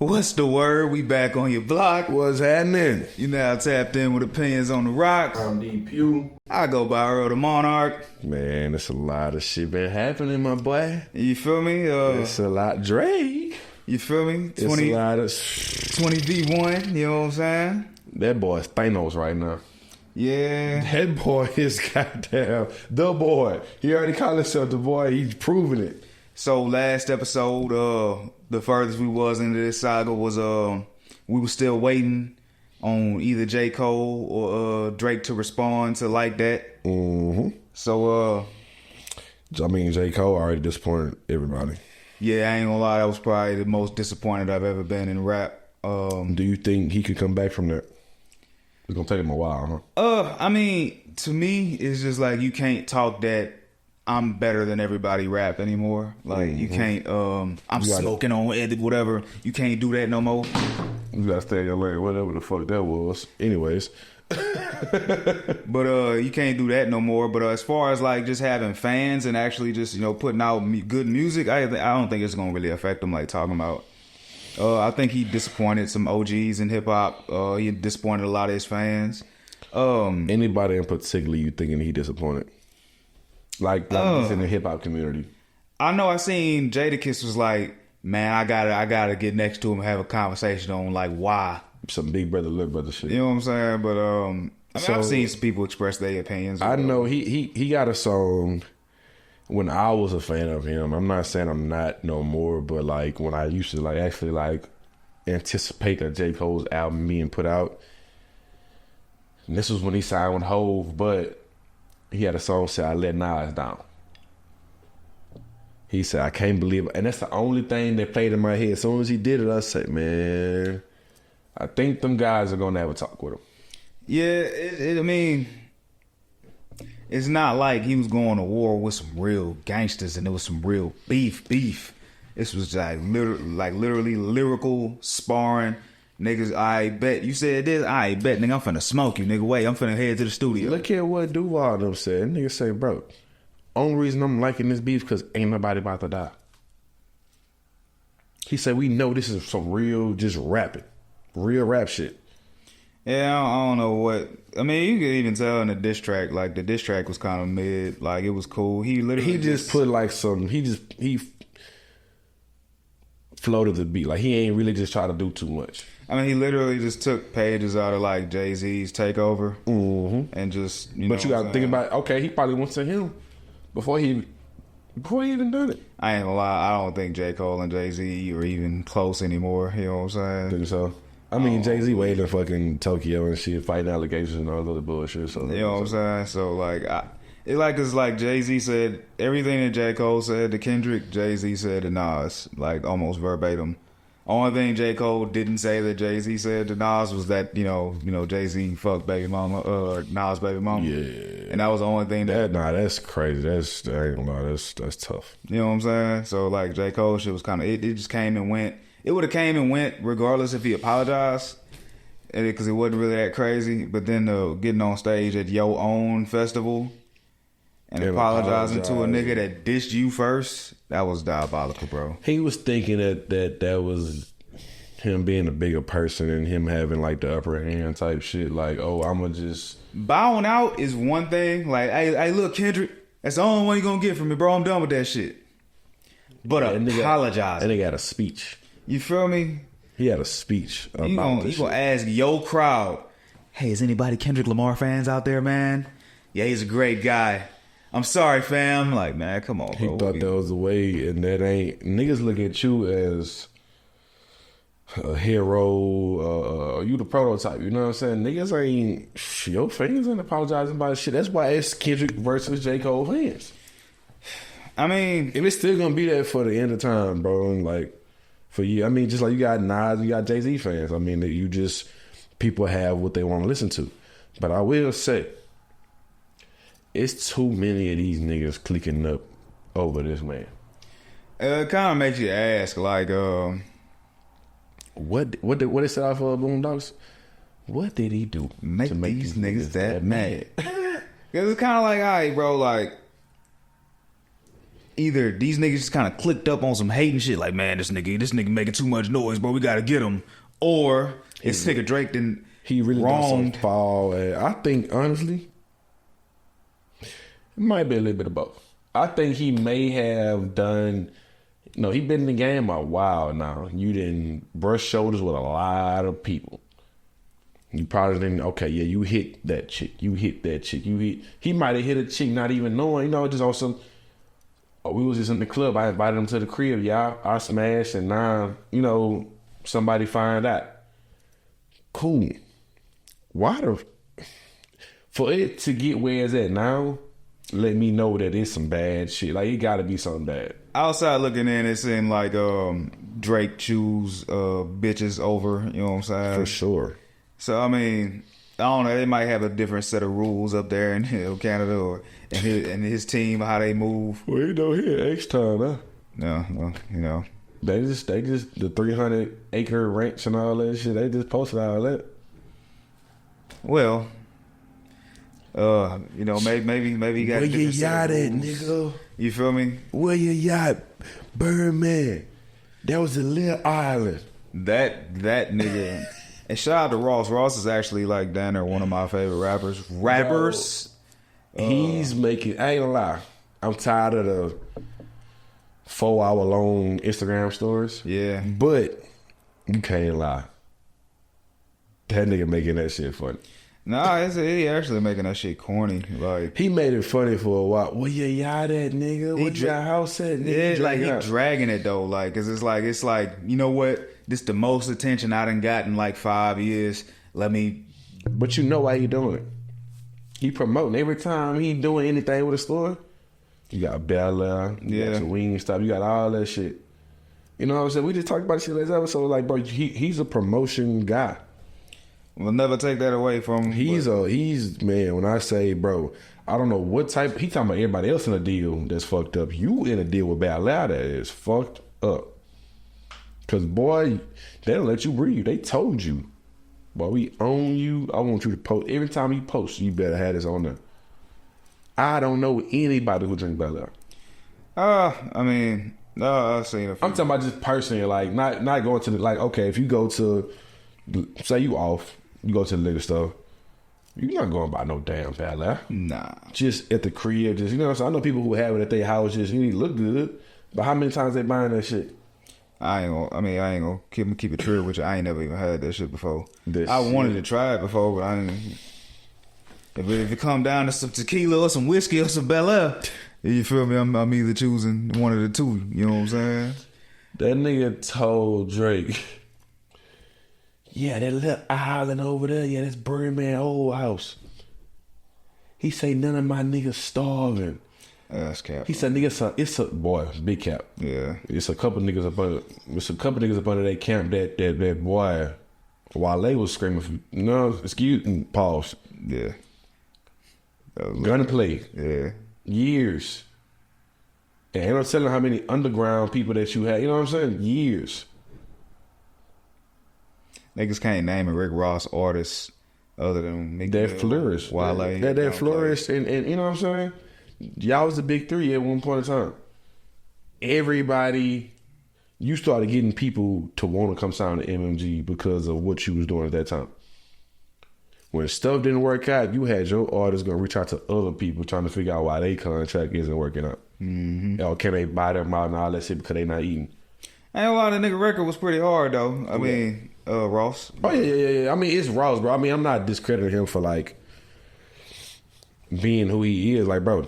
What's the word? We back on your block. What's happening? You now tapped in with opinions on the rocks. I'm DeePugh. I go by Earl the Monarch. Man, there's a lot of shit been happening, my boy. You feel me? It's a lot, Dre. You feel me? It's a lot of 20v1, you know what I'm saying? That boy's Thanos right now. Yeah. That boy is goddamn the boy. He already called himself the boy. He's proving it. So last episode, the furthest we was into this saga was we were still waiting on either J. Cole or Drake to respond to Like That. Mm-hmm. So I mean, J. Cole already disappointed everybody. Yeah, I ain't gonna lie, that was probably the most disappointed I've ever been in rap. Do you think he could come back from that? It's gonna take him a while, huh? I mean, to me, it's just like you can't talk that I'm better than everybody rap anymore. Like you can't. I'm smoking on it, whatever. You can't do that no more. You gotta stay in your lane, whatever the fuck that was. Anyways, but you can't do that no more. But as far as like just having fans and actually just putting out good music, I don't think it's gonna really affect him. Like talking about. I think he disappointed some OGs in hip hop. He disappointed a lot of his fans. Anybody in particular you thinking he disappointed? Like in the hip hop community. I know I seen Jadakiss was like, man, I gotta get next to him and have a conversation on like why. Some big brother, little brother shit. You know what I'm saying? But I mean, I've seen some people express their opinions. I know he got a song when I was a fan of him. I'm not saying I'm not no more, but like when I used to like actually like anticipate a J. Cole's album being put out. And this was when he signed with Hove, but he had a song said, I let Nas down. He said, I can't believe it. And that's the only thing that played in my head. As soon as he did it, I said, man, I think them guys are going to have a talk with him. Yeah, I mean, it's not like he was going to war with some real gangsters and there was some real beef. This was like literally lyrical sparring. Niggas, I bet. You said this, I bet. Nigga, I'm finna smoke you, nigga. Wait, I'm finna head to the studio. Look at what Duval them said. Nigga say, bro, only reason I'm liking this beef because ain't nobody about to die. He said, we know this is some real, just rapping. Real rap shit. Yeah, I don't know what. I mean, you could even tell in the diss track, like the diss track was kind of mid. Like it was cool. He just put like some, he floated the beat. Like he ain't really just try to do too much. I mean, he literally just took pages out of like Jay-Z's Takeover and just. But you got to think about. Okay, he probably went to him before he even done it. I ain't gonna lie. I don't think J. Cole and Jay-Z are even close anymore. You know what I'm saying? Think so. I mean, Jay-Z waiting in fucking Tokyo and shit, fighting allegations and all other bullshit. So you know what I'm saying? So like, it's like Jay-Z said everything that J. Cole said to Kendrick. Jay-Z said to Nas, like almost verbatim. Only thing J. Cole didn't say that Jay-Z said to Nas was that, Jay-Z fucked baby mama, Nas baby mama. Yeah. And that was the only thing that's crazy. That's tough. You know what I'm saying? So like J. Cole shit was kind of, it just came and went. It would have came and went regardless if he apologized. Because it wasn't really that crazy. But then getting on stage at your own festival and apologizing to a nigga that dissed you first, that was diabolical, bro. He was thinking that was him being a bigger person and him having like the upper hand type shit. Like, oh, I'ma just bowing out is one thing. Like, hey, look, Kendrick, that's the only one you gonna get from me, bro. I'm done with that shit. But apologize. And they got a speech. You feel me? He had a speech about this. You gonna ask your crowd, hey, is anybody Kendrick Lamar fans out there, man? Yeah, he's a great guy. I'm sorry, fam. Like, man, come on, bro. He thought that was the way, and that ain't. Niggas look at you as a hero. You the prototype. You know what I'm saying? Niggas ain't. Your fans ain't apologizing about shit. That's why it's Kendrick versus J. Cole fans. I mean, and it's still gonna be there for the end of time, bro. And like for you, I mean, just like you got Nas, you got Jay-Z fans. I mean, that you just people have what they want to listen to. But I will say, it's too many of these niggas clicking up over this man. It kind of makes you ask, like, what they said off of Boondocks? What did he do to make these niggas that mad? Because it's kind of like, all right, bro, like, either these niggas just kind of clicked up on some hating shit, like, man, this nigga making too much noise, bro. We gotta get him. Or it's nigga Drake then he really wronged. does fall. I think honestly, it might be a little bit of both. I think he may have done. No, he been in the game a while now. You didn't brush shoulders with a lot of people. You probably didn't. Okay, yeah, you hit that chick. You hit that chick. He might have hit a chick, not even knowing. Just on some. Oh, we was just in the club. I invited him to the crib. Yeah, I smashed, and now somebody find out. Cool. Why for it to get where it's at now? Let me know that it's some bad shit. Like, it got to be something bad. Outside looking in, it seemed like Drake choose bitches over. You know what I'm saying? For sure. So I mean, I don't know. They might have a different set of rules up there in Canada or and his team, how they move. Well, here H time, huh? No, well, They just the 300-acre ranch and all that shit. They just posted all that. Well, maybe he got. Where your yacht at, nigga? You feel me? Where your yacht, Birdman? That was a little island. That nigga. And shout out to Ross. Ross is actually like down there one of my favorite rappers. He's making. I ain't gonna lie. I'm tired of the 4-hour long Instagram stories. Yeah, but you can't lie. That nigga making that shit funny. Nah, he actually making that shit corny. Like, he made it funny for a while. Where your yacht at, nigga? Where your house at, nigga? Yeah, like he dragging it though. Like, cause it's like you know what? This the most attention I done got in like 5 years. Let me. But you know why he doing it? He promoting every time he doing anything with a store. You got Bel Air, you got your Wingstop, you got all that shit. You know what I'm saying? We just talked about shit last episode. Like, bro, he's a promotion guy. We'll never take that away from him. He's man, when I say, bro, I don't know what type, he talking about everybody else in a deal that's fucked up. You in a deal with Bel Air that is fucked up. Cause boy, they don't let you breathe. They told you. Boy, we own you. I want you to post. Every time you post, you better have this on there. I don't know anybody who drink Bel Air. I mean, I've seen a few. I'm talking about just personally, like not going to the, like, okay, if you go to, say you off, you go to the liquor store, you're not going to buy no damn Bel Air. Nah. Just at the crib, just, you know what I'm saying? I know people who have it at their house, just, you need to look good, but how many times they buying that shit? I ain't gonna keep it true with you. I ain't never even had that shit before. I wanted to try it before, but I didn't. If it come down to some tequila or some whiskey or some Bel Air, you feel me? I'm either choosing one of the two. You know what I'm saying? That nigga told Drake, yeah, that little island over there, yeah, that's Birdman old house. He say none of my niggas starving. That's cap. He said, nigga, it's a boy, big cap. Yeah. It's a couple niggas up under that camp that boy, Wale was screaming for, pause. Yeah. Gunplay. Yeah. Years. And ain't no telling how many underground people that you had. You know what I'm saying? Years. Niggas can't name a Rick Ross artist other than Meek that Mill, flourished. Wale. That flourished. And you know what I'm saying? Y'all was the big three at one point in time. Everybody, you started getting people to want to come sign to MMG because of what you was doing at that time. When stuff didn't work out, you had your artists going to reach out to other people trying to figure out why their contract isn't working out. Mm-hmm. Or can they buy them out and all that shit because they not eating? Ain't a lot of nigga record was pretty hard though. I mean, Ross. Oh yeah. I mean, it's Ross, bro. I mean, I'm not discrediting him for like being who he is. Like, bro,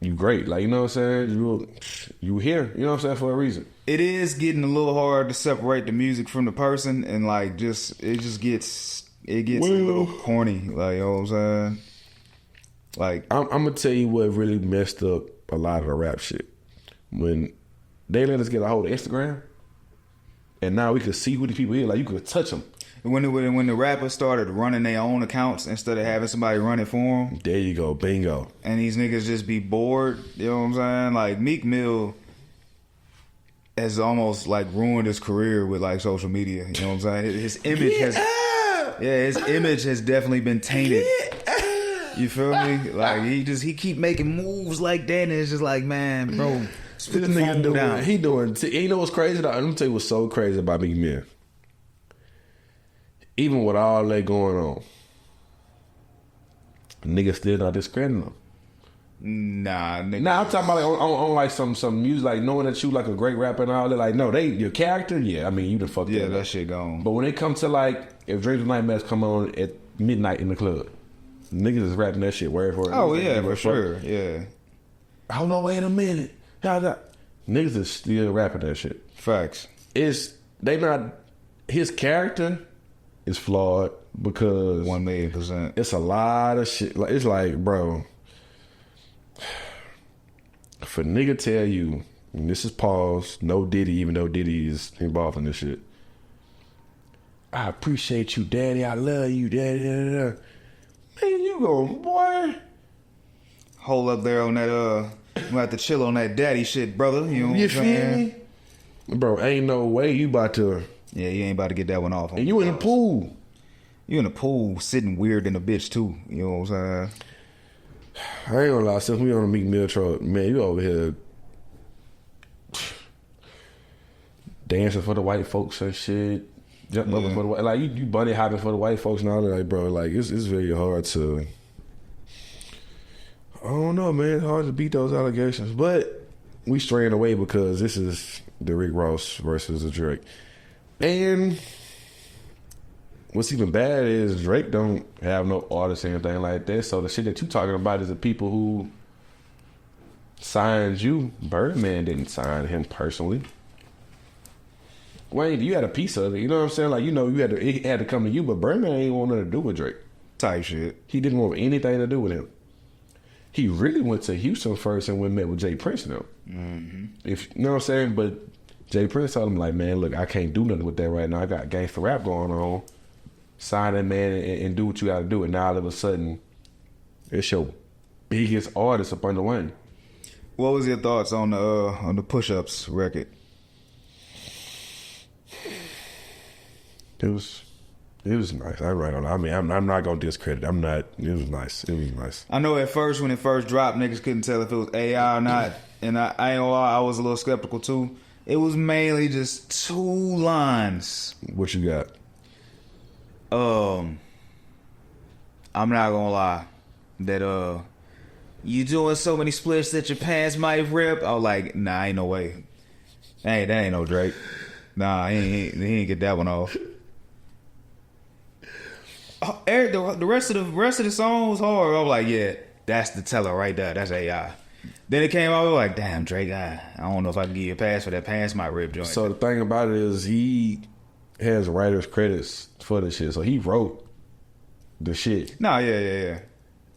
you great. Like, you know what I'm saying? You here. You know what I'm saying? For a reason. It is getting a little hard to separate the music from the person, and like it gets a little corny. Like, you know what I'm saying? Like, I'm gonna tell you what really messed up a lot of the rap shit. When they let us get a hold of Instagram, and now we could see who the people is. Like, you could touch them. When the rappers started running their own accounts instead of having somebody run it for them. There you go, bingo. And these niggas just be bored. You know what I'm saying? Like, Meek Mill has almost like ruined his career with like social media. You know what I'm saying? His image his image has definitely been tainted. You feel me? Like he keep making moves like that, and it's just like, man, bro, This nigga doing, he doing. You know what's crazy? Let me tell you what's so crazy about Meek Mill. Even with all that going on, niggas still not discrediting him. Nah, nigga. Nah, I'm talking about like on like some music, like knowing that you like a great rapper and all that. Like, no, your character, yeah. I mean, you done fucked Yeah, that that up. shit gone. But when it comes to like, if Dreams of Nightmares come on at midnight in the club, niggas is rapping that shit word for word. Oh yeah, for sure. Yeah. Hold on, wait a minute. How's that? Niggas is still rapping that shit. Facts. His character is flawed because 1,000,000%. it's a lot of shit. Like, it's like, bro, for nigga tell you, and this is pause, no Diddy, even though Diddy is involved in this shit. I appreciate you, daddy. I love you, daddy. Da, da, da. Man, you going, boy. Hold up there on that, we have to chill on that daddy shit, brother. You know what I'm feel saying? me? Bro, ain't no way you about to. Yeah, you ain't about to get that one off. And you in the pool. You in the pool sitting weird in a bitch too. You know what I'm saying? I ain't gonna lie, since we on the Meek Mill truck, man, you over here dancing for the white folks and shit. Jumping up for the white, like you bunny hopping for the white folks and all that, like, bro, like it's very hard to. I don't know, man. It's hard to beat those allegations, but we straying away because this is the Rick Ross versus the Drake, and what's even bad is Drake don't have no artists or anything like that. So the shit that you talking about is the people who signed you. Birdman didn't sign him personally. Wayne, you had a piece of it. You know what I'm saying? Like, you know, it had to come to you, but Birdman ain't want nothing to do with Drake. Type shit. He didn't want anything to do with him. He really went to Houston first and went and met with Jay Prince now. Mm-hmm. If you know what I'm saying? But Jay Prince told him, like, man, look, I can't do nothing with that right now. I got gangster rap going on. Sign that man and do what you got to do. And now all of a sudden, it's your biggest artist up under Wayne. What was your thoughts on the Push-Ups record? It was nice. I'm right on. I mean, I'm not gonna discredit. I'm not. It was nice. It was nice. I know at first when it first dropped, niggas couldn't tell if it was AI or not, and I ain't gonna lie, I was a little skeptical too. It was mainly just 2 lines. What you got? I'm not gonna lie, that you doing so many splits that your pants might rip. I was like, nah, ain't no way. That ain't no Drake. Nah, he ain't get that one off. Eric, the rest of the song was hard. I was like, yeah, that's the teller right there. That's AI. Then it came out, I was like, damn, Drake, I don't know if I can give you a pass for that pants might rip joint. So the thing about it is he has writer's credits for the shit. So he wrote the shit. No, yeah.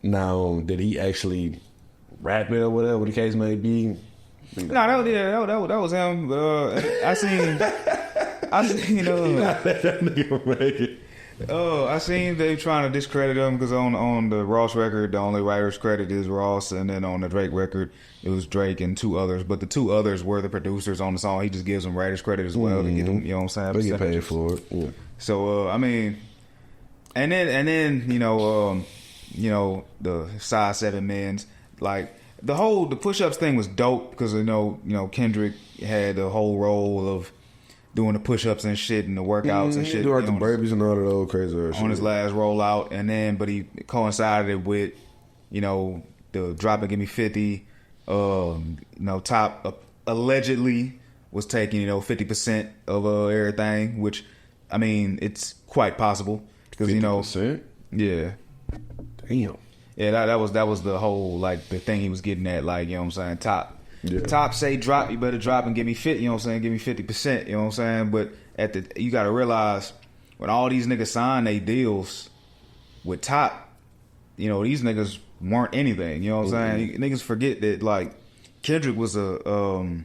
Now, did he actually rap it or whatever the case may be? No, that was him. I seen that nigga make it. I seen they trying to discredit him because on the Ross record, the only writer's credit is Ross, and then on the Drake record, it was Drake and 2 others. But the 2 others were the producers on the song. He just gives them writer's credit as well to get them, you know what I'm saying? They get paid for it. Yeah. So I mean, and then the size 7 men's, like the push-ups thing was dope because you know Kendrick had the whole role of doing the push-ups and shit and the workouts and shit. Doing like the burpees and all that old crazy ass shit. On his last rollout, and then but he coincided it with, the drop and give me 50. Top allegedly was taking 50% of everything, which I mean it's quite possible because 50%? Yeah. Damn. Yeah, that was the whole like the thing he was getting at, like, you know what I'm saying, Yeah. Top say drop, you better drop and give me 50, you know what I'm saying, give me 50%, you know what I'm saying? But you gotta realize when all these niggas sign they deals with Top, these niggas weren't anything, you know what I'm saying? Niggas forget that like Kendrick was a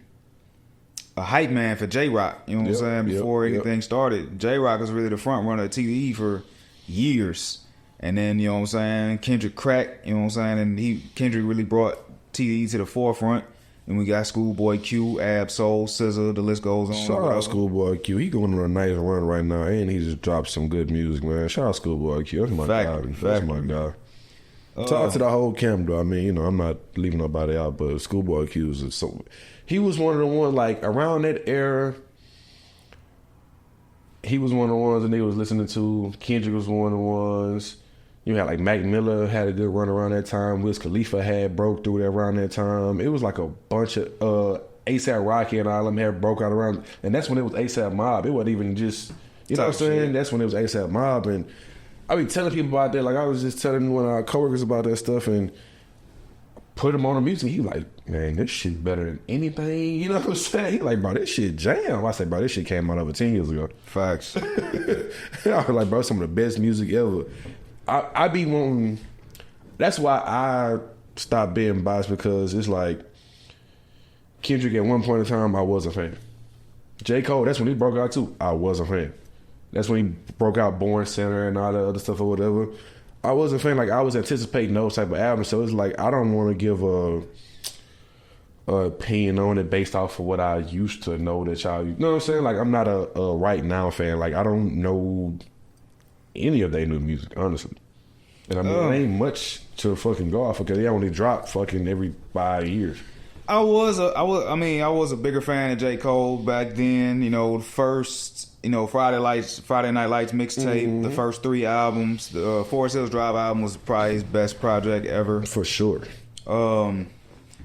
hype man for J-Rock, you know what I'm saying, before anything started. J-Rock was really the front runner of TDE for years. And then, you know what I'm saying, Kendrick cracked, you know what I'm saying, and Kendrick really brought TDE to the forefront. And we got Schoolboy Q, Ab Soul, SZA, the list goes on. Shout out Schoolboy Q. He going on a nice run right now, and he just dropped some good music, man. Shout out Schoolboy Q. That's my guy. That's my guy. Talk to the whole camp, though. I mean, you know, I'm not leaving nobody out, but Schoolboy Q was so. He was one of the ones, like, around that era. He was one of the ones that they was listening to. Kendrick was one of the ones. You had, like, Mac Miller had a good run around that time. Wiz Khalifa had broke through there around that time. It was like a bunch of A$AP Rocky and all them had broke out around. And that's when it was A$AP Mob. It wasn't even just, you know what I'm saying? Shit. That's when it was A$AP Mob. And I be telling people about that. Like, I was just telling one of our coworkers about that stuff and put him on the music. He like, man, this shit better than anything. You know what I'm saying? He like, bro, this shit jam. I said, bro, this shit came out over 10 years ago. Facts. I was like, bro, some of the best music ever. I be wanting. That's why I stopped being biased, because it's like Kendrick at one point in time, I was a fan. J. Cole, that's when he broke out too. I was a fan. That's when he broke out Born Center and all the other stuff or whatever. I was a fan. Like, I was anticipating those type of albums. So it's like, I don't want to give a opinion on it based off of what I used to know that y'all, you know what I'm saying? Like, I'm not a right now fan. Like, I don't know any of their new music, honestly. And I mean, it ain't much to fucking go off because they only drop fucking every 5 years. I was a bigger fan of J. Cole back then. You know, the first, you know, Friday Night Lights mixtape, the first 3 albums. The Forest Hills Drive album was probably his best project ever. For sure.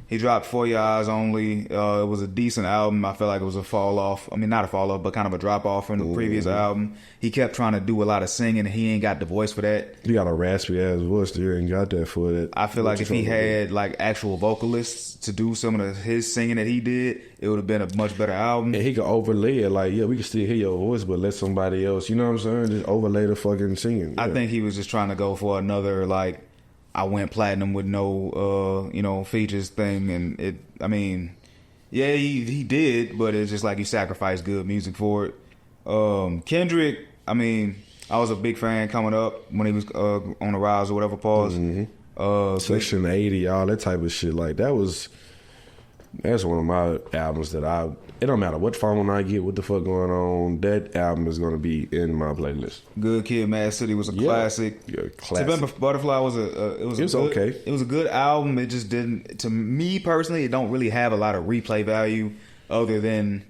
He dropped For Your Eyes Only. It was a decent album. I feel like it was a fall off. I mean, not a fall off, but kind of a drop off from the previous album. He kept trying to do a lot of singing, and he ain't got the voice for that. He got a raspy ass voice there and got that for it. I feel like if he had like actual vocalists to do some of his singing that he did, it would have been a much better album. And he could overlay it. Like, yeah, we can still hear your voice, but let somebody else, you know what I'm saying? Just overlay the fucking singing. Yeah. I think he was just trying to go for another, like, I went platinum with no, features thing. And it, I mean, yeah, he did, but it's just like you sacrificed good music for it. Kendrick, I mean, I was a big fan coming up when he was on the rise or whatever, pause. Section 80, all that type of shit. Like, that's one of my albums that it don't matter what phone I get, what the fuck going on, that album is going to be in my playlist. Good Kid, Mad City was a classic. Yeah, classic. To Butterfly was okay. It was a good album. It just didn't, to me personally, it don't really have a lot of replay value other than,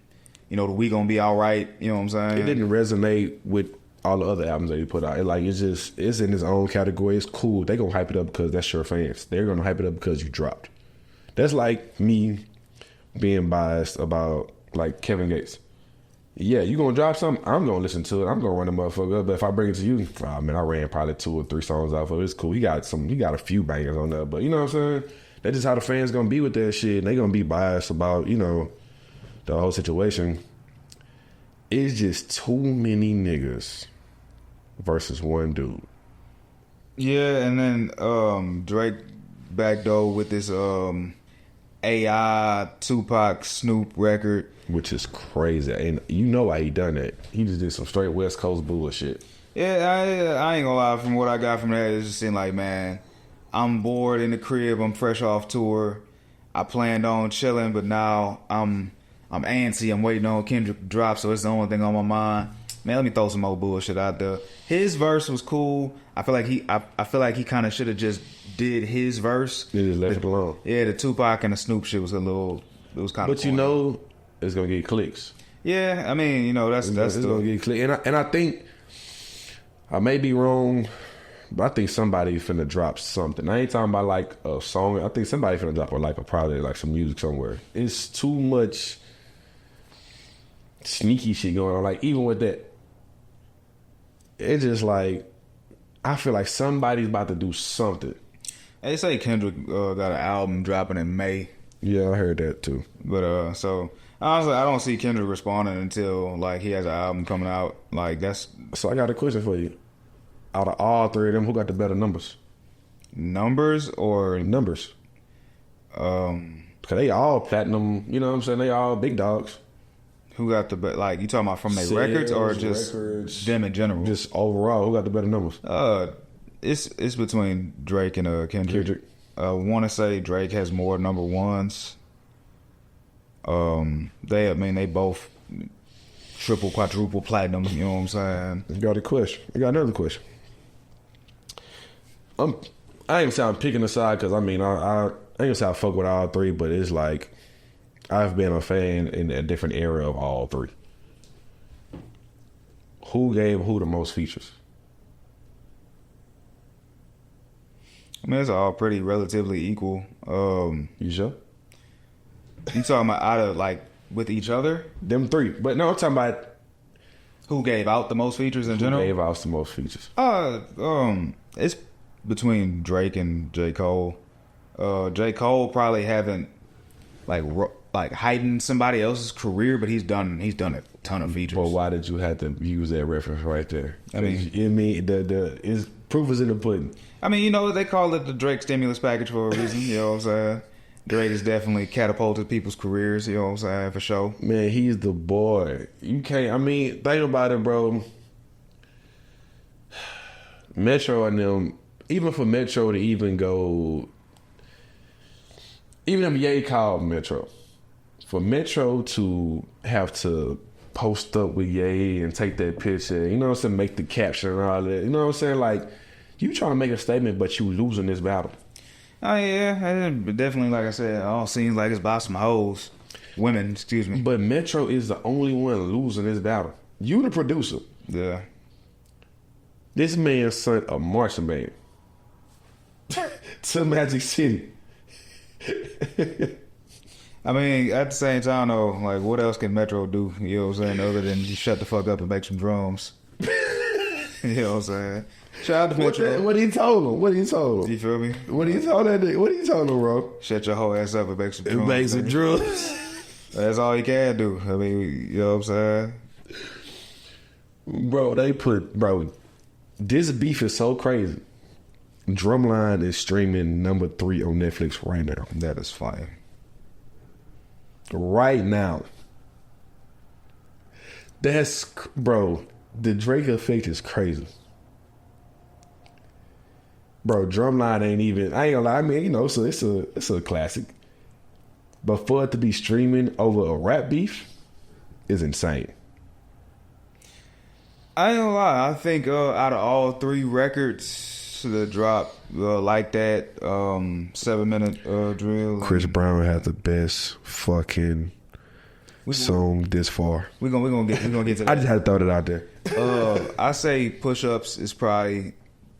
you know, the We Gonna Be Alright, you know what I'm saying? It didn't resonate with all the other albums that he put out. It's in its own category. It's cool. They gonna hype it up because that's your fans. They're gonna hype it up because you dropped. That's like me being biased about, like, Kevin Gates. Yeah, you gonna drop something, I'm gonna listen to it. I'm gonna run the motherfucker up. But if I bring it to you, I ran probably 2 or 3 songs off of it. It's cool. He got a few bangers on there. But you know what I'm saying? That's just how the fans gonna be with that shit. And they gonna be biased about, you know, the whole situation. It's just too many niggas versus one dude. Yeah, and then Drake backdoor with this AI Tupac Snoop record, which is crazy, and you know why he done that. He just did some straight West Coast bullshit. Yeah, I ain't gonna lie. From what I got from that, it just seemed like, man, I'm bored in the crib. I'm fresh off tour. I planned on chilling, but now I'm antsy. I'm waiting on Kendrick to drop, so it's the only thing on my mind. Man, let me throw some more bullshit out there. His verse was cool. I feel like he kind of should have just did his verse. He just left it alone. Yeah, the Tupac and the Snoop shit was kind of. But you know, it's gonna get clicks. Yeah, I mean, you know, that's gonna get clicks, and I think I may be wrong, but I think somebody finna drop something. I ain't talking about like a song. I think somebody finna drop like a project, like some music somewhere. It's too much sneaky shit going on. Like, even with that, it's just like, I feel like somebody's about to do something. They say Kendrick got an album dropping in May. Yeah, I heard that too. But so honestly, I don't see Kendrick responding until like he has an album coming out. Like, that's. So I got a question for you. Out of all 3 of them, who got the better numbers? Numbers or numbers? Cause they all platinum. You know what I'm saying? They all big dogs. Who got the better? Like, you talking about from their records or just records, them in general? Just overall, who got the better numbers? It's between Drake and Kendrick. I want to say Drake has more number ones. They both triple, quadruple platinum. You know what I'm saying? I got a question. I got another question. I ain't say I'm picking a side because I mean I ain't gonna say I fuck with all three, but it's like I've been a fan in a different era of all three. Who gave who the most features? I mean, it's all pretty relatively equal. You sure? You talking about out of like with each other? Them three, but no, I'm talking about who gave out the most features in general. Who gave out the most features? It's between Drake and J. Cole. J. Cole probably haven't like heightened somebody else's career, but he's done a ton of features. Well, why did you have to use that reference right there? I mean, the proof is in the pudding. I mean, they call it the Drake stimulus package for a reason. You know what I'm saying? Drake has definitely catapulted people's careers. You know what I'm saying, for sure. Man, he's the boy. You can't. I mean, think about it, bro. Metro and them. Even for Metro to even go, even if Ye called Metro, for Metro to have to post up with Ye and take that picture, you know what I'm saying, make the caption and all that, you know what I'm saying, like, you trying to make a statement, but you losing this battle. Oh, yeah, definitely, like I said, it all seems like it's about some hoes. Women, excuse me. But Metro is the only one losing this battle. You the producer. Yeah. This man sent a marching band to Magic City. I mean, at the same time, though, like, what else can Metro do, you know what I'm saying, other than just shut the fuck up and make some drums? You know what I'm saying? Shout out to Metro. What he told him? You feel me? What he told that nigga? What he told him, bro? Shut your whole ass up and make some drums. Make some drums. That's all he can do. I mean, you know what I'm saying? Bro, this beef is so crazy. Drumline is streaming number 3 on Netflix right now. That is funny. Right now. Bro, the Drake effect is crazy. Bro, Drumline ain't even, I ain't gonna lie, I mean, you know, so it's a classic. But for it to be streaming over a rap beef is insane. I ain't gonna lie, I think out of all 3 records that dropped like that, 7-minute drill. Chris Brown had the best fucking song this far. We're gonna get to that. I just had to throw that out there. I say Push Ups is probably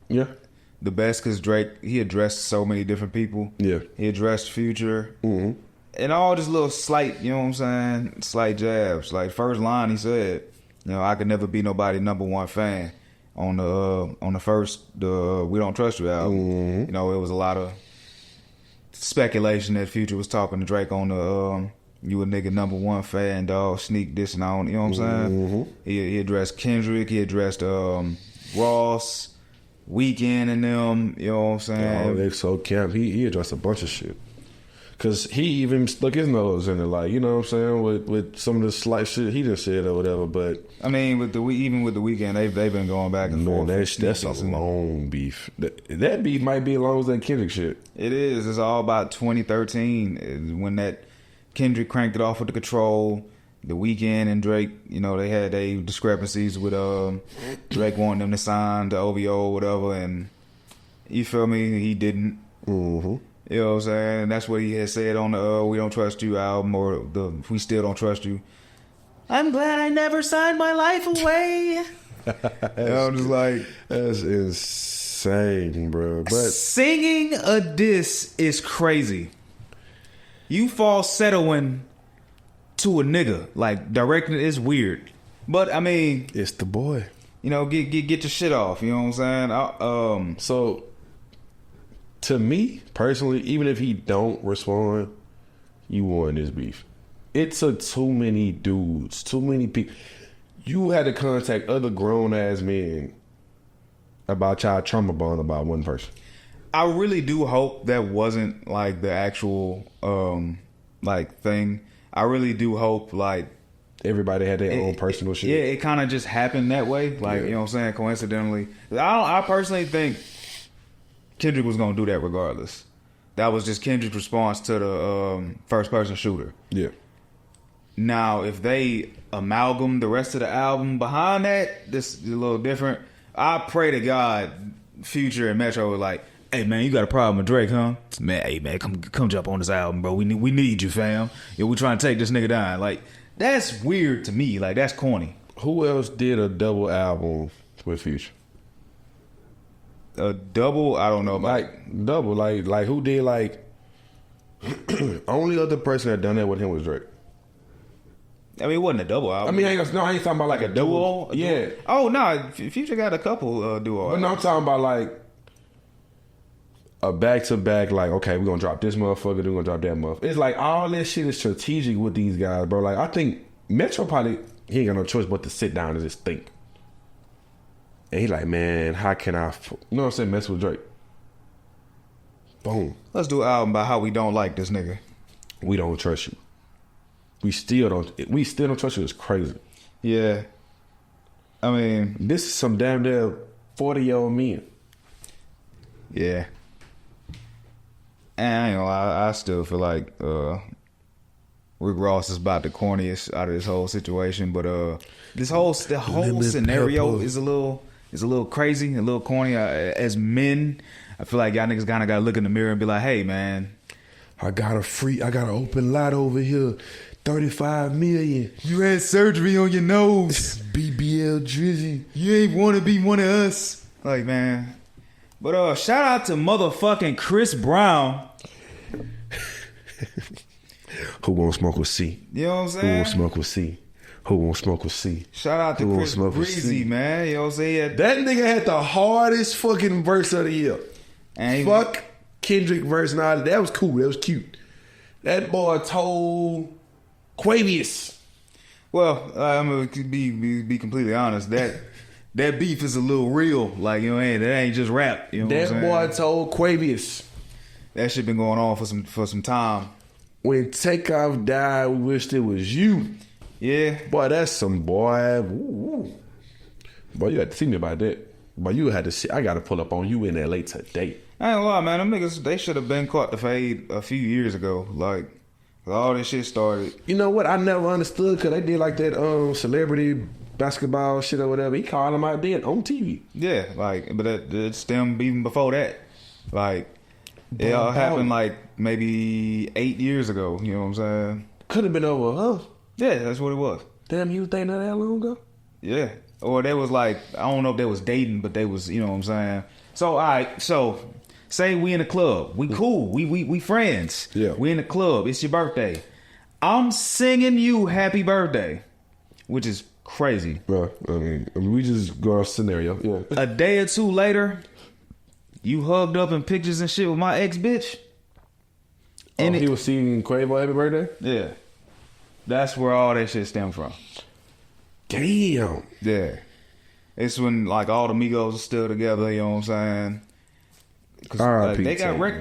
the best because Drake, he addressed so many different people. Yeah. He addressed Future. Mm-hmm. And all just little slight, you know what I'm saying, slight jabs. Like, first line he said, you know, I could never be nobody #1 fan on the first We Don't Trust You album. Mm-hmm. You know, it was a lot of speculation that Future was talking to Drake on the you a nigga #1 fan, dog, sneak this and on, you know what I'm saying? Mm-hmm. He addressed Kendrick, he addressed Ross, Weeknd and them, you know what I'm saying? Oh, they so camp. He addressed a bunch of shit. Cause he even stuck his nose in it, like, you know what I'm saying, with some of the slight shit he just said or whatever. But I mean, even with the Weeknd, they've been going back and forth. That's a long beef. That beef might be as long as that Kendrick shit. It is. It's all about 2013 when that Kendrick cranked it off with The Control. The Weeknd and Drake, you know, they had their discrepancies with Drake wanting them to sign the OVO or whatever, and you feel me? He didn't. Mm-hmm. You know what I'm saying? That's what he had said on the We Don't Trust You album, or the We Still Don't Trust You. I'm glad I never signed my life away. I'm just like, that's insane, bro. But singing a diss is crazy. You falsettoing to a nigga, like, directing it is weird. But I mean, it's the boy. You know, get your shit off. You know what I'm saying? So, to me personally, even if he don't respond, you won this beef. It took too many dudes, too many people. You had to contact other grown ass men about y'all trauma bond about one person. I really do hope that wasn't like the actual like thing. I really do hope like everybody had their own personal shit. Yeah, it kind of just happened that way. Like, you know what I'm saying, coincidentally. I personally think Kendrick was gonna do that regardless. That was just Kendrick's response to the first person shooter. Yeah. Now, if they amalgam the rest of the album behind that, this is a little different. I pray to God, Future and Metro were like, Hey man, you got a problem with Drake, huh? Man, hey man, come jump on this album, bro. We need you, fam. Yo, we trying to take this nigga down. Like, that's weird to me. Like, that's corny. Who else did a double album with Future? A double? I don't know. Like double, like who did like? Only other person that done that with him was Drake. I mean, it wasn't a double album. I mean, I ain't talking about like a duo. Yeah. Oh no, Future got a couple duo. But no, I'm talking about like a back to back. Like, okay, we're gonna drop this motherfucker. We're gonna drop that motherfucker. It's like all this shit is strategic with these guys, bro. Like, I think Metro probably he ain't got no choice but to sit down and just think. And he like, man, how can I? You know what I'm saying? Mess with Drake. Boom. Let's do an album about how we don't like this nigga. We don't trust you. We still don't trust you. It's crazy. Yeah. I mean, this is some damn 40-year-old men. Yeah. And I ain't gonna lie, I still feel like Rick Ross is about the corniest out of this whole situation. But the whole scenario is a little crazy, a little corny. As men, I feel like y'all niggas kind of gotta look in the mirror and be like, hey man, I got an open lot over here. 35 million. You had surgery on your nose. BBL Drizzy. You ain't want to be one of us. Like, man. But shout out to motherfucking Chris Brown. Who won't smoke with C? You know what I'm saying? Who won't smoke with C? Who won't smoke with C? Shout out to Chris Breezy, man. You know what I'm saying? That nigga had the hardest fucking verse of the year. And fuck Kendrick verse and all that was cool. That was cute. That boy told Quavius. Well, I'm gonna be completely honest. That beef is a little real. Like, you know, that ain't just rap. You know that what I'm boy saying? told Quavius. That shit been going on for some time. When Takeoff died, we wished it was you. Yeah, boy, that's some boy. Ooh. Boy, you had to see me about that. Boy, you had to see. I got to pull up on you in LA today. I ain't gonna lie, man. Them niggas, they should have been caught the fade a few years ago. Like, all this shit started. You know what? I never understood because they did like that celebrity basketball shit or whatever. He called them out then on TV. Yeah, like, but it stemmed even before that. Like, it all happened like maybe 8 years ago. You know what I'm saying? Could have been over, huh? Yeah, that's what it was. Damn, you was dating her that long ago? Yeah. Or they was like, I don't know if they was dating, but they was, you know what I'm saying? So, all right, so say we in a club. We cool. We friends. Yeah. We in the club. It's your birthday. I'm singing you happy birthday, which is crazy. Well, I mean we just go off scenario. Yeah. A day or two later, you hugged up in pictures and shit with my ex bitch. And he was singing Quavo happy birthday? Yeah. That's where all that shit stemmed from. Damn. Yeah. It's when like all the Migos are still together, you know what I'm saying? Cause like,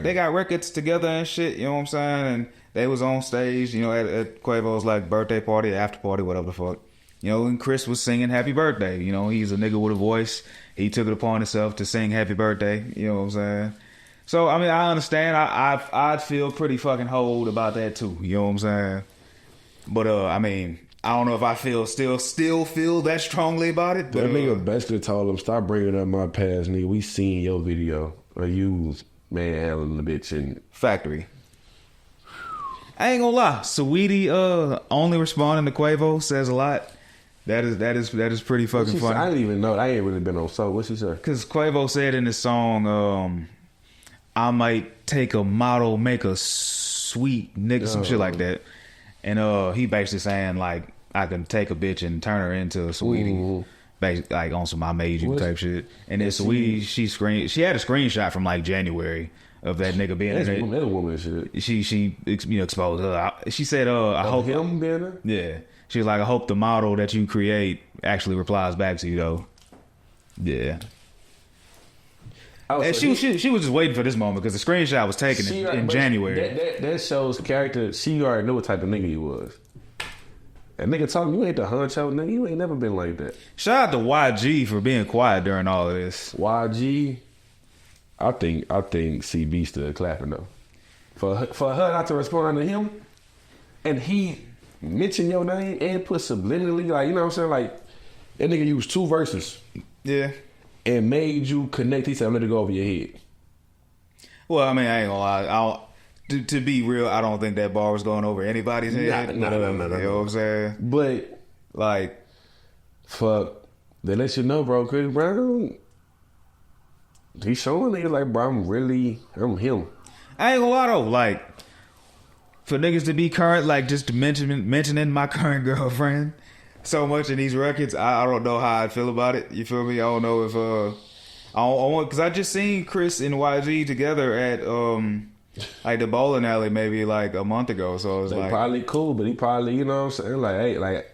they got records together and shit, you know what I'm saying? And they was on stage, you know, at Quavo's like birthday party, after party, whatever the fuck. You know, and Chris was singing happy birthday. You know, he's a nigga with a voice. He took it upon himself to sing happy birthday, you know what I'm saying? So, I mean, I understand. I'd feel pretty fucking hold about that too, you know what I'm saying? But, I mean, I don't know if I still feel that strongly about it. But, that nigga basically told him, stop bringing up my past, nigga. We seen your video of you manhandling the bitch in Factory. I ain't gonna lie. Saweetie only responding to Quavo says a lot. That is pretty fucking funny. I didn't even know. I ain't really been on so. What she said? Because Quavo said in his song, I might take a model, make a sweet nigga, some shit like that. And he basically saying like I can take a bitch and turn her into a Saweetie. Basically, like on some I made you type shit. And then Saweetie, she had a screenshot from like January of that nigga being in it. That woman shit. She exposed her. She said, I hope him being there? Yeah. She was like, I hope the model that you create actually replies back to you though. Yeah. And she was just waiting for this moment because the screenshot was taken in January. That shows character. She already knew what type of nigga he was. That nigga talking, you ain't the huncho nigga. You ain't never been like that. Shout out to YG for being quiet during all of this. YG, I think CB still clapping though. For her not to respond to him, and he mentioned your name and put subliminally, like, you know what I'm saying, like that nigga used 2 verses. Yeah. And made you connect. He said, I'm gonna go over your head. Well, I mean, I ain't gonna lie. To be real, I don't think that bar was going over anybody's head. No. You know what I'm saying? But Like, fuck, they let you know, bro. Chris Brown, he's showing niggas like, bro, I'm him. I ain't gonna lie though. Like, for niggas to be current, like just mentioning my current girlfriend so much in these records, I don't know how I feel about it. You feel me? I don't know if I want, because I just seen Chris and YG together at like the bowling alley maybe like a month ago. So it was They like probably cool, but he probably, you know what I'm saying, like, hey, like,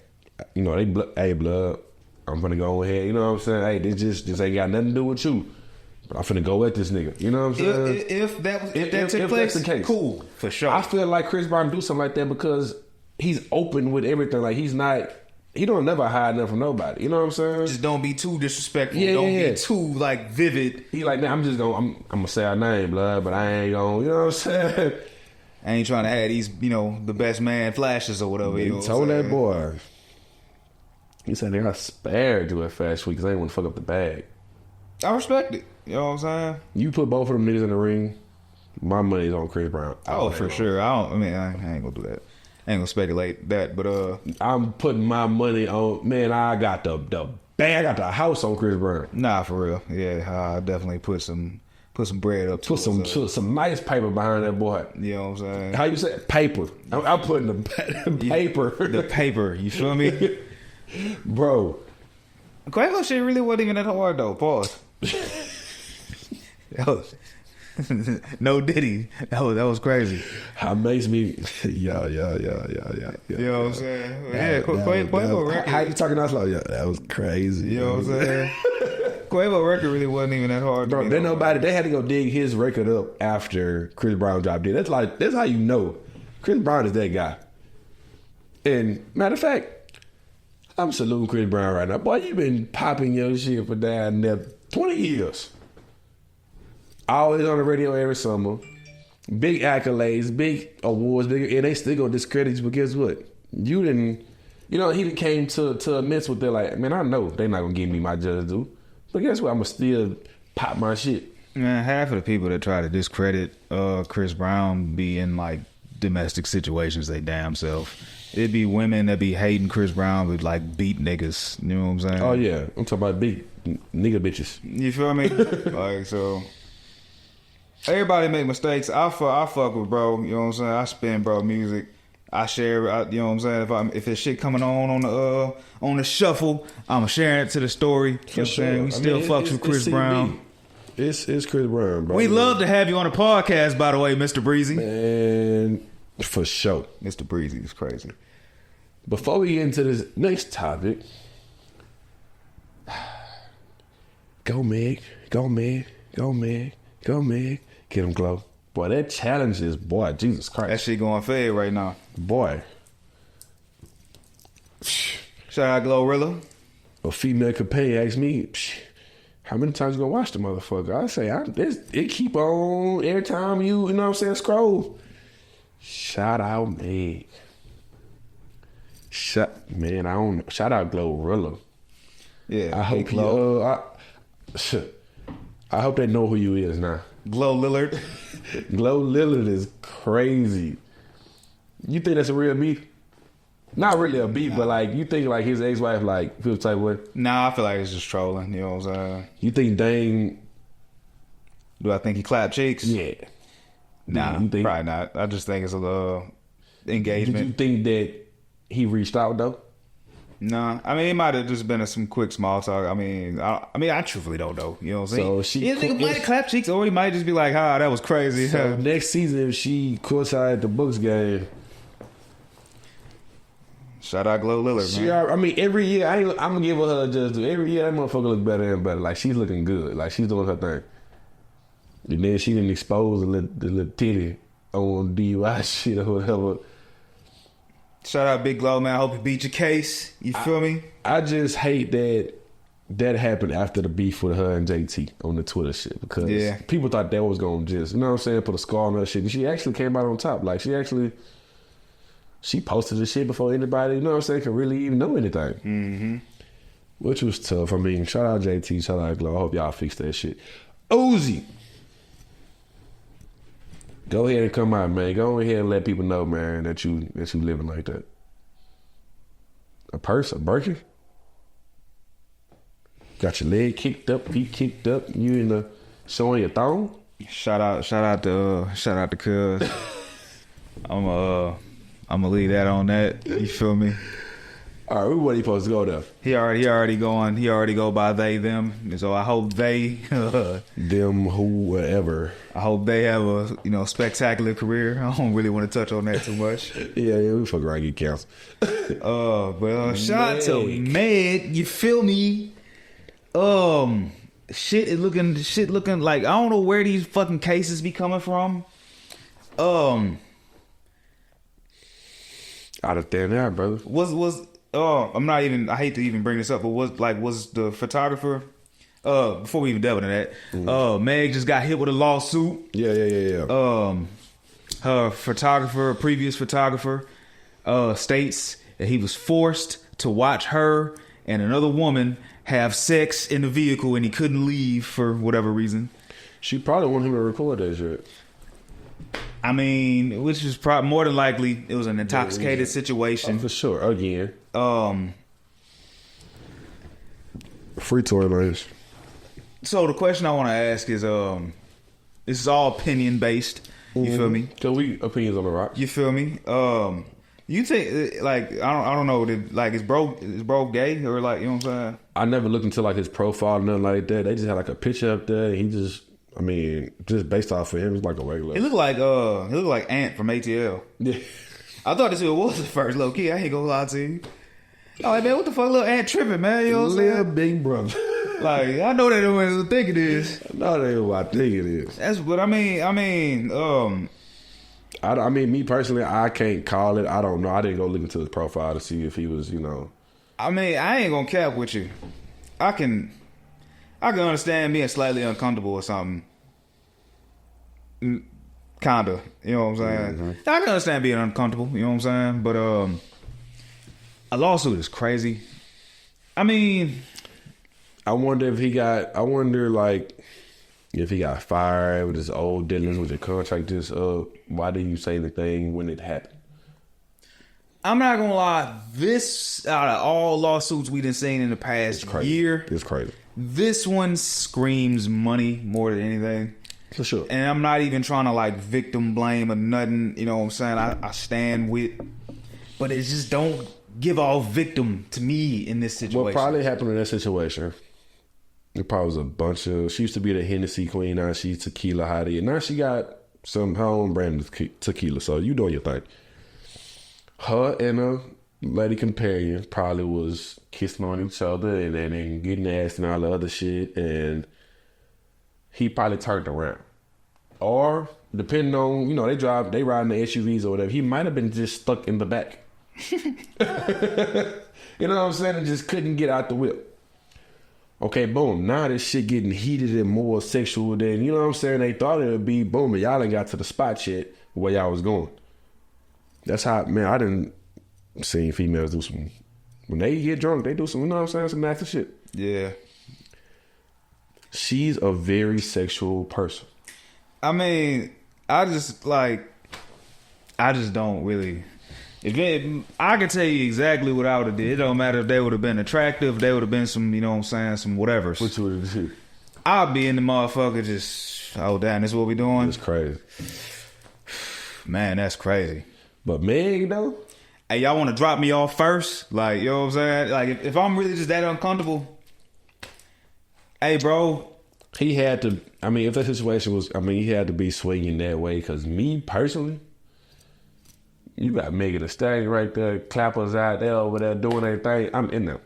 you know, hey, blood, I'm gonna go ahead, you know what I'm saying, hey, this ain't got nothing to do with you, but I'm finna go at this nigga, you know what I'm saying. If that took place, that's the case, cool for sure. I feel like Chris Brown do something like that because he's open with everything. Like he don't never hide nothing from nobody. You know what I'm saying? Just don't be too disrespectful. Yeah, don't yeah. be too like vivid. He like, nah, I'm gonna say our name, blood, but I ain't gonna, you know what I'm saying? I ain't trying to have these, you know, the best man flashes or whatever. He told that boy. He said, "I spared you at Fast Week because I didn't want to fuck up the bag." I respect it. You know what I'm saying? You put both of them niggas in the ring, my money's on Chris Brown. Oh, for sure. I ain't gonna do that. I ain't gonna speculate that, but I'm putting my money on. Man, I got the bag. I got the house on Chris Brown. nah, for real. Yeah, I definitely put some bread up. Put some nice paper behind that boy. You know what I'm saying? How you say it? Paper? I'm putting the paper. The paper. You feel me? Bro, Quavo shit really wasn't even that hard though. Pause. That was no Diddy. That was crazy. how makes me yeah. You know what I'm saying? Yeah, Quavo record. How you talking that slow? Yeah, that was crazy. You know what I'm saying? Quavo record really wasn't even that hard. Bro, then they had to go dig his record up after Chris Brown dropped it. That's how you know Chris Brown is that guy. And matter of fact, I'm saluting Chris Brown right now. Boy, you been popping your shit for down there 20 years. Always on the radio every summer. Big accolades, big awards, and they still gonna discredit you, but guess what? You didn't, he done came to admit what they're like, man, I know they're not gonna give me my just due. But guess what? I'm gonna still pop my shit. Man, half of the people that try to discredit Chris Brown be in like domestic situations they damn self. It'd be women that be hating Chris Brown with like beat niggas. You know what I'm saying? Oh yeah, I'm talking about big nigga bitches. You feel me? Like, so everybody make mistakes. I fuck with bro. You know what I'm saying? I spin bro music. I share. You know what I'm saying? If it's shit coming on the shuffle, I'm sharing it to the story. You know what I'm saying? We still fucks with Chris Brown. It's Chris Brown, bro. We love to have you on the podcast, by the way, Mr. Breezy. And for sure, Mr. Breezy is crazy. Before we get into this next topic, go Meg, go Meg, go Meg, go Meg. Get him Glow. Boy, that challenge is, boy, Jesus Christ. That shit going fade right now. Boy. Shout out Glorilla. A female companion asked me, how many times you gonna watch the motherfucker? I say, it keep on every time you know what I'm saying, scroll. Shout out Meg. Shout out Glorilla. Yeah. I hope I hope they know who you is now. Glow Lillard. Glow Lillard is crazy. You think that's a real beef? Not really a beef, but like you think like his ex-wife like feels type of way? Nah, I feel like it's just trolling. You know what I'm saying? You think Dane? Do I think he clapped cheeks? Yeah. Nah, you think? Probably not. I just think it's a little engagement. Did you think that he reached out though? Nah, I mean it might have just been some quick small talk. I mean, I truthfully don't know. You know what I'm saying? So he might clap cheeks, or he might just be like, "Ah, that was crazy." So next season, if she courtside at the Bucks game, shout out Glow Lillard, man. I mean, every year I'm gonna give her just do. Every year that motherfucker look better and better. Like she's looking good. Like she's doing her thing. And then she didn't expose the little titty on DUI shit or whatever. Shout out Big Glow, man. I hope you beat your case. You feel me? I just hate that happened after the beef with her and JT on the Twitter shit because people thought that was going to just, you know what I'm saying, put a scar on her shit. And she actually came out on top. Like, she posted the shit before anybody, you know what I'm saying, could really even know anything. Mm-hmm. Which was tough. I mean, shout out JT, shout out Glow. I hope y'all fix that shit. Uzi. Go ahead and come out, man. Go ahead and let people know, man, that you living like that. A purse, a Birkin. Got your leg kicked up, feet kicked up. You in the showing your thong. Shout out to Cuz. I'm gonna leave that on that. You feel me? All right, where he supposed to go though? He already go by they them. And so I hope they them who whatever. I hope they have a spectacular career. I don't really want to touch on that too much. yeah, we fuck around get canceled. Shout out to Meg. You feel me? Shit looking like I don't know where these fucking cases be coming from. Out of thin air, brother. I'm not even. I hate to even bring this up, but was the photographer? Before we even delve into that, Meg just got hit with a lawsuit. Yeah. Her previous photographer, states that he was forced to watch her and another woman have sex in the vehicle, and he couldn't leave for whatever reason. She probably wanted him to record that shit. I mean, which is probably more than likely it was an intoxicated situation. For sure. Again. Free toy lanes. So the question I want to ask is, this is all opinion based. You feel me? So we opinions on the rock. You feel me? You think like I don't know, is bro gay or like, you know what I'm saying? I never looked into like his profile or nothing like that. They just had like a picture up there. And he just, I mean, just based off of him, it's like a regular. He looked like Ant from ATL. Yeah. I thought this was the first low key. I ain't gonna lie to you. Oh man, what the fuck, little Ant tripping, man? You know what I'm saying? Little big brother. Like, I know that ain't what I think it is. I know that ain't what I think it is. That's what I mean. I mean, me personally, I can't call it. I don't know. I didn't go look into his profile to see if he was, I mean, I ain't gonna cap with you. I can understand being slightly uncomfortable or something. Kinda, you know what I'm saying? Mm-hmm. I can understand being uncomfortable, you know what I'm saying? But a lawsuit is crazy. I mean, I wonder if he got fired with his old dealings with the contract. Just why did you say the thing when it happened? I'm not gonna lie. This, out of all lawsuits we done seen in the past year, it's crazy. This one screams money more than anything. For sure. And I'm not even trying to like victim blame or nothing. You know what I'm saying? I stand with, but it just don't give all victim to me in this situation. What probably happened in that situation? It probably was a bunch of. She used to be the Hennessy queen. Now she's tequila hottie. And now she got some her own brand of tequila. So you doing your thing. Her and a lady companion probably was kissing on each other and then getting ass and all the other shit. And he probably turned around. Or depending on, they ride in the SUVs or whatever. He might have been just stuck in the back. You know what I'm saying? And just couldn't get out the whip. Okay, boom. Now this shit getting heated and more sexual than, you know what I'm saying, they thought it would be. Boom, and y'all ain't got to the spot yet where y'all was going. That's how, man, I didn't see females do some, when they get drunk, they do some, you know what I'm saying, some nasty shit. Yeah. She's a very sexual person. I mean, I just don't really. I can tell you exactly what I would have did. It don't matter if they would have been attractive, if they would have been some, you know what I'm saying, some whatever. What you would have did? I'll be in the motherfucker just, oh damn, this is what we doing? It's crazy. Man, that's crazy. But Meg, though? Hey, y'all want to drop me off first? Like, you know what I'm saying? Like, if I'm really just that uncomfortable, hey, bro. He had to, if that situation was, he had to be swinging that way. Because me, personally, you got Megan Thee Stallion right there, clappers out there over there doing their thing. I'm in there.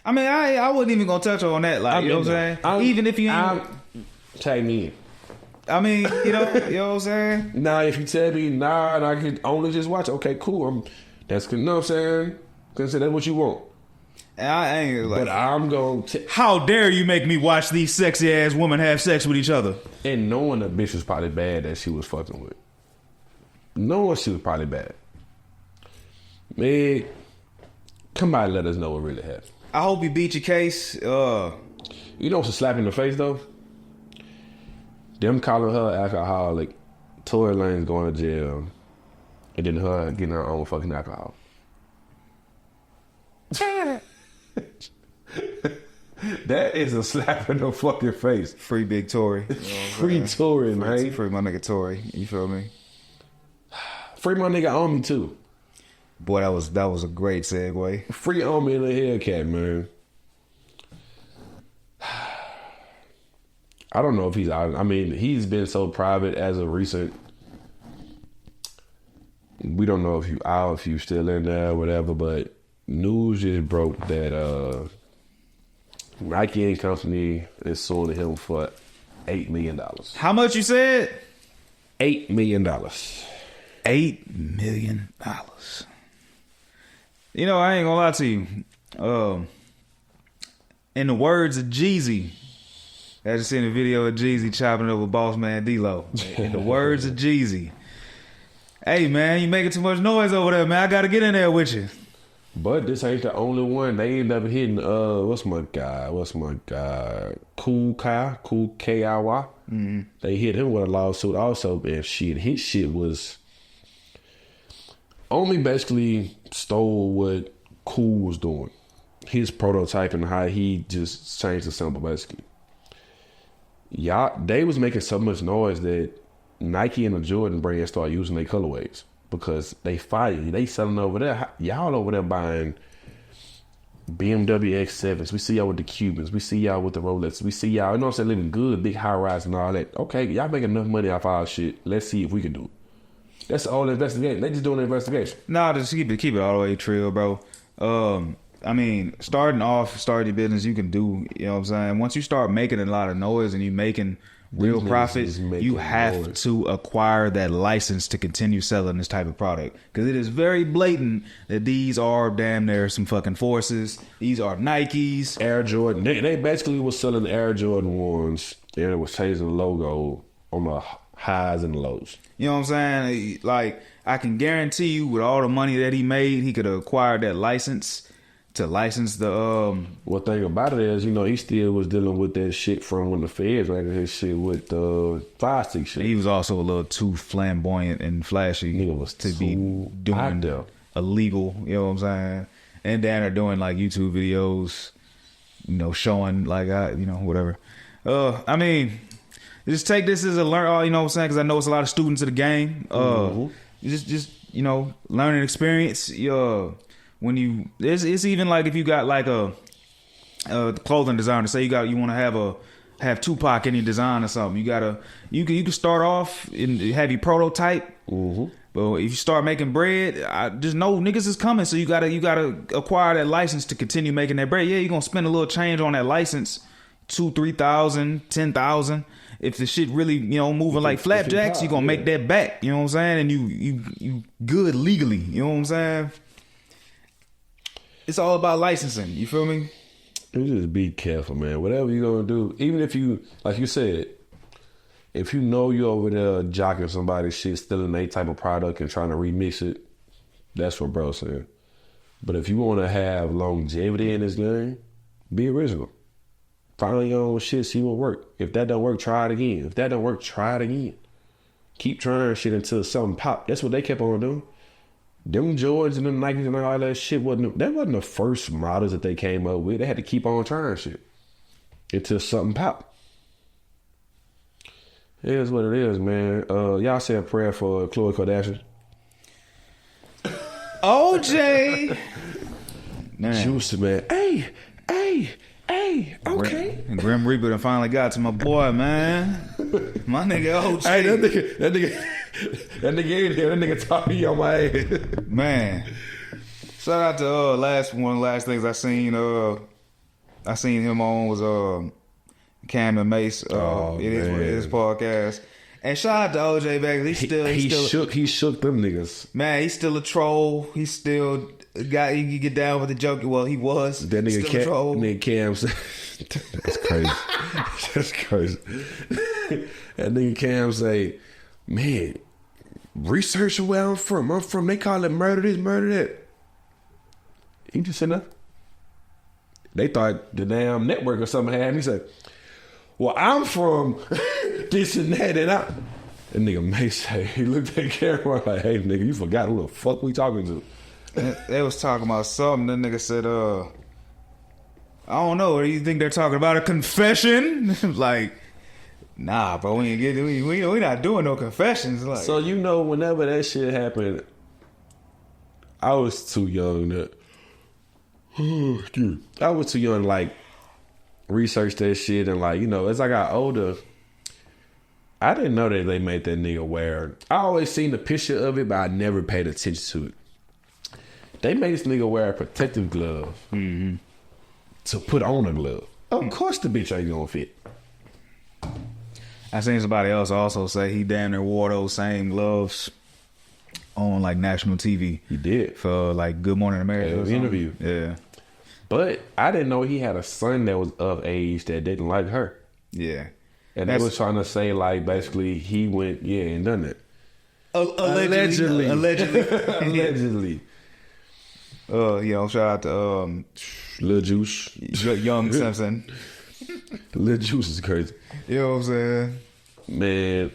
I wasn't even going to touch on that. Like, you know what I'm saying? Even if you ain't. Tag me in. You know what I'm saying? Now, if you tell me, nah, and I can only just watch, okay, cool. That's, you know what I'm saying? Because that's what you want. I ain't like. But I'm going to. How dare you make me watch these sexy ass women have sex with each other? And knowing the bitch was probably bad that she was fucking with. Knowing she was probably bad. Man, come by and let us know what really happened. I hope you beat your case. You know what's a slap in the face, though? Them calling her alcoholic Tory Lanez going to jail, and then her getting her own fucking alcohol. That is a slap in the fucking face. Free Big Tory. You know Free Tory, man. Free my nigga Tory. You feel me? Free my nigga Omi too. Boy, that was a great segue. Free Omi in the Hellcat, man. I don't know if he's out. I mean, he's been so private as of recent. We don't know if you out, if you still in there, or whatever. But news just broke that Nike and Company is suing him for $8 million. How much you said? $8 million. $8 million. You know, I ain't gonna lie to you. In the words of Jeezy, I just seen a video of Jeezy chopping it up with Boss Man D-Lo. In the words of Jeezy, hey man, you making too much noise over there, man. I gotta get in there with you. But this ain't the only one. They end up hitting what's my guy? Cool Kiy. Mm-hmm. They hit him with a lawsuit also, and shit. His shit was only basically stole what Cool was doing. His prototype and how he just changed the symbol basically. They was making so much noise that Nike and the Jordan brand started using their colorways. Because they fired you. They selling over there. Y'all over there buying BMW X7s. We see y'all with the Cubans. We see y'all with the Rolex. We see y'all, you know what I'm saying, living good, big high rise and all that. Okay, y'all making enough money off our shit. Let's see if we can do it. That's all the investigation. They just doing the investigation. Nah, just keep it all the way trill, bro. I mean, starting your business, you can do, you know what I'm saying? Once you start making a lot of noise and you making real profits, you have to acquire that license to continue selling this type of product, because it is very blatant that these are damn near some fucking forces. These are Nikes, Air Jordan. They basically was selling Air Jordan ones, and it was changing the logo on the highs and lows. You know what I'm saying? Like, I can guarantee you, with all the money that he made, he could have acquired that license to license the One thing about it is, you know, he still was dealing with that shit from when the feds ran his shit with the fire stick shit. He was also a little too flamboyant and flashy to be doing illegal, you know what I'm saying? And then they're doing like YouTube videos, you know, showing like whatever. I mean, just take this as a learn, you know what I'm saying? Because I know it's a lot of students of the game. Just you know, learning experience. When it's even like if you got like a clothing designer, say you want to have Tupac in your design or something, you can start off and have your prototype. Mm-hmm. But if you start making bread, I just know niggas is coming, so you gotta acquire that license to continue making that bread. Yeah, you're gonna spend a little change on that license, $2,000, $3,000, $10,000. If the shit really, you know, moving like flapjacks, you're gonna make that back. You know what I'm saying? And you good legally. You know what I'm saying? It's all about licensing. You feel me? You just be careful, man. Whatever you're gonna do, even if you, like you said, if you know you're over there jocking somebody's shit, stealing a type of product and trying to remix it, that's what bro's saying. But if you want to have longevity in this game, be original. Find your own shit, see what work. If that don't work, try it again. If that don't work, try it again. Keep trying shit until something pop. That's what they kept on doing. Them Jordans and them Nikes and all that shit wasn't the first models that they came up with. They had to keep on trying shit until something pop. It is what it is, man. Y'all say a prayer for Khloe Kardashian. OJ. Juicy, man. Hey, okay. Grim Reaper done finally got to my boy, man. My nigga OJ. Hey, that nigga in here. That nigga talking on my head. Man. Shout out to one of the last things I seen him on was Cam and Mace. His podcast. And shout out to OJ back. He shook them niggas. Man, he's still a troll. He's still a guy. He can get down with the joke. Well, he was. That nigga still a troll. Cam said, that's crazy. That's crazy. That nigga Cam say, man, research where I'm from. They call it murder this, murder that. He just sitting there. They thought the damn network or something had him. He said, well, I'm from this and that, and That nigga May say, he looked at the camera like, hey, nigga, you forgot who the fuck we talking to. They was talking about something. That nigga said, I don't know. Do you think they're talking about a confession? Like, nah, bro. We not doing no confessions. Like, So, you know, whenever that shit happened, I was too young to... I was too young to, like, research that shit. And, like, you know, as I got older... I didn't know that they made that nigga wear... I always seen the picture of it, but I never paid attention to it. They made this nigga wear a protective glove to put on a glove. Of course the bitch ain't gonna fit. I seen somebody else also say he damn near wore those same gloves on like national TV. He did. For like Good Morning America. An interview. Yeah. But I didn't know he had a son that was of age that didn't like her. Yeah. And they was trying to say, like, basically, he went, and done it. Allegedly. Allegedly. You know, shout out to Lil Juice. young Simpson. Lil Juice is crazy. You know what I'm saying? Man,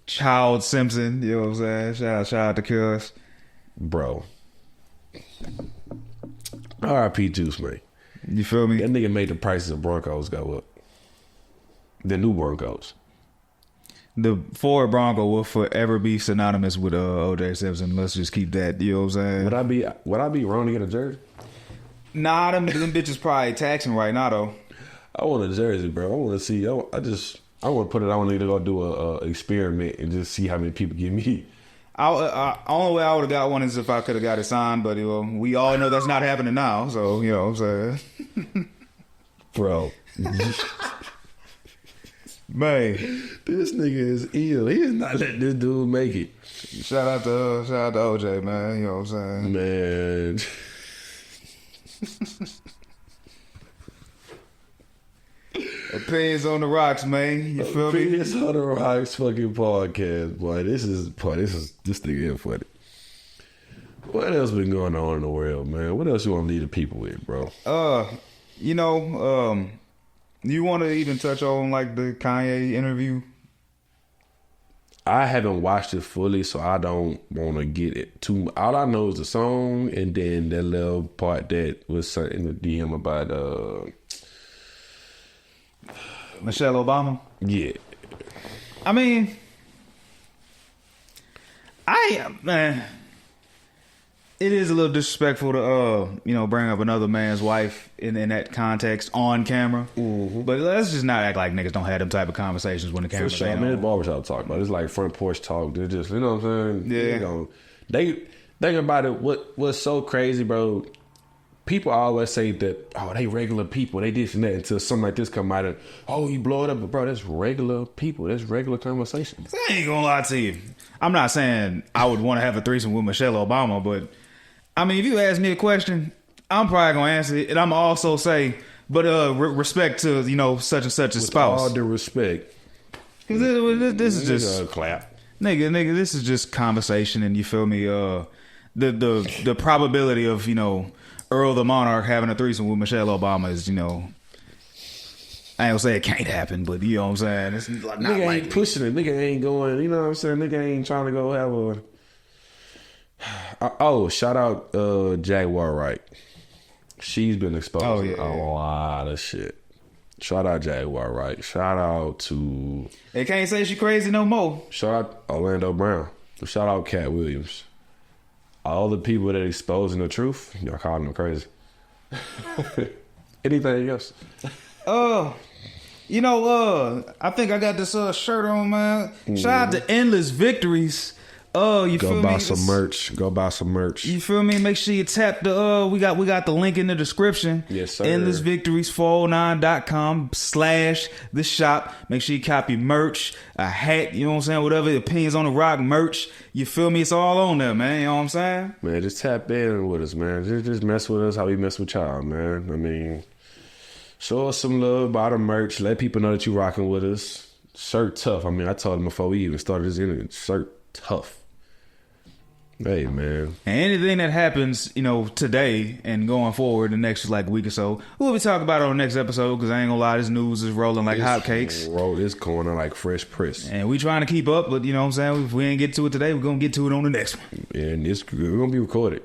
Child Simpson. You know what I'm saying? Shout out to Cuz. Bro. R.I.P. Juice, man. You feel me? That nigga made the prices of Broncos go up. The new Broncos. The Ford Bronco will forever be synonymous with O.J. Simpson. Let's just keep that. You know what I'm saying? Would I be wrong to get a jersey? Nah, them bitches probably taxing right now though. I want a jersey, bro. I want to see. I want to put it. I want to go do a experiment and just see how many people give me. Only way I would have got one is if I could have got it signed, but we all know that's not happening now. So you know what I'm saying, bro. Man, this nigga is ill. He is not letting this dude make it. Shout out to OJ, man. You know what I'm saying, man. Opinions on the Rocks, man. You feel me? Opinions on the Rocks fucking podcast, boy. This nigga here funny. What else been going on in the world, man? What else you want to leave the people with, bro? You want to even touch on like the Kanye interview? I haven't watched it fully, so I don't want to get it too. All I know is the song, and then that little part that was sent in the DM about Michelle Obama. Yeah, I mean, man, it is a little disrespectful to bring up another man's wife in that context on camera. Mm-hmm. But let's just not act like niggas don't have them type of conversations when the camera's sure. on. It's barbershop talk, but it's like front porch talk. They're just, you know what I'm saying? Yeah. They think about it. What's so crazy, bro? People always say that, they regular people, they this and that, until something like this come out and, you blow it up. But, bro, that's regular people. That's regular conversation. I ain't gonna lie to you. I'm not saying I would want to have a threesome with Michelle Obama, but, I mean, if you ask me a question, I'm probably gonna answer it. And I'm also say, but respect to, such and such a spouse. All due respect. Because this is just... clap. Nigga, this is just conversation, and you feel me? The probability of, Earl the Monarch having a threesome with Michelle Obama is, I ain't gonna say it can't happen, but you know what I'm saying? It's not nigga likely. Ain't pushing it. Nigga ain't going, you know what I'm saying? Nigga ain't trying to go have a... shout out Jaguar Wright. She's been exposed to a lot of shit. Shout out Jaguar Wright. Shout out to... They can't say she crazy no more. Shout out Orlando Brown. Shout out Cat Williams. All the people that exposing the truth, y'all calling them crazy. Anything else? I think I got this shirt on, man. Shout out to Endless Victories. You feel me? Go buy some merch. Go buy some merch. You feel me? Make sure you tap the we got the link in the description. Yes, sir. endlessvictories409.com/the shop. Make sure you copy merch, a hat, you know what I'm saying? Whatever, Opinions on the Rock merch. You feel me? It's all on there, man. You know what I'm saying? Man, just tap in with us, man. Just mess with us how we mess with y'all, man. I mean, show us some love, buy the merch, let people know that you rocking with us. Shirt tough. I mean, I told them before we even started this interview, shirt tough. Hey, man. And anything that happens, you know, today and going forward the next like week or so, we'll be talking about it on the next episode because I ain't gonna lie, this news is rolling like hotcakes. This corner like fresh press. And we trying to keep up, but you know what I'm saying? If we ain't get to it today, we're gonna get to it on the next one. And we're gonna be recorded.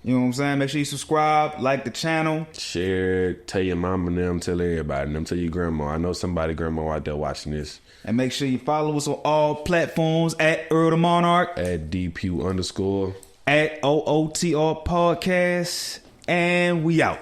You know what I'm saying? Make sure you subscribe, like the channel. Share, tell your mom and them, tell everybody and them, tell your grandma. I know somebody grandma out there watching this. And make sure you follow us on all platforms at Earl the Monarch. At DeePugh _ at OOTR Podcast. And we out.